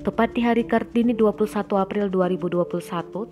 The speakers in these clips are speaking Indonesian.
Tepat di hari Kartini 21 April 2021,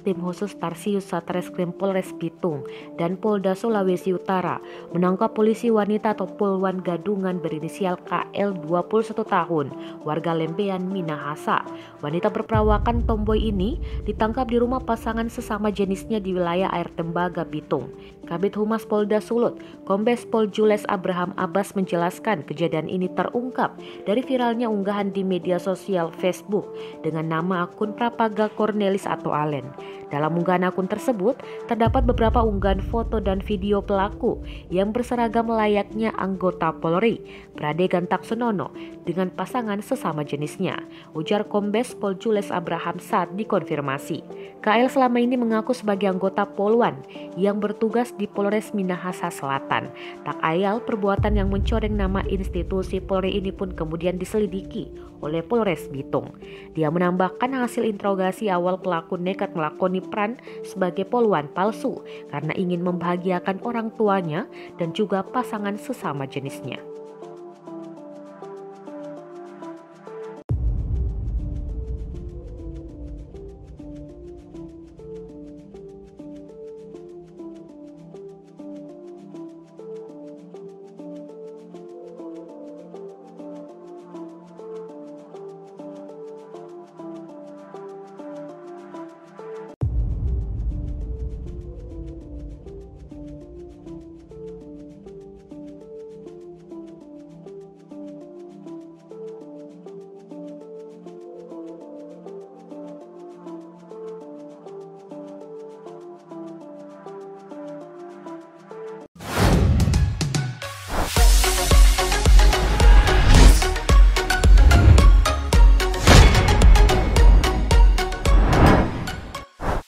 tim khusus Tarsius Satreskrim Polres Bitung dan Polda Sulawesi Utara menangkap polisi wanita atau Polwan Gadungan berinisial KL 21 tahun, warga Lembean, Minahasa. Wanita berperawakan tomboy ini ditangkap di rumah pasangan sesama jenisnya di wilayah Air Tembaga, Bitung. Kabid Humas Polda Sulut, Kombes Pol Jules Abraham Abbas menjelaskan kejadian ini terungkap dari viralnya unggahan di media sosial Facebook dengan nama akun Prapaga Cornelis atau Allen. Dalam unggahan akun tersebut, terdapat beberapa unggahan foto dan video pelaku yang berseragam layaknya anggota Polri, Pradegan Taksonono, dengan pasangan sesama jenisnya, ujar Kombes Pol Jules Abraham saat dikonfirmasi. KL selama ini mengaku sebagai anggota Polwan yang bertugas di Polres Minahasa Selatan. Tak ayal, perbuatan yang mencoreng nama institusi Polri ini pun kemudian diselidiki oleh Polres Bitung. Dia menambahkan hasil interogasi awal pelaku nekat melakoni peran sebagai polwan palsu karena ingin membahagiakan orang tuanya dan juga pasangan sesama jenisnya.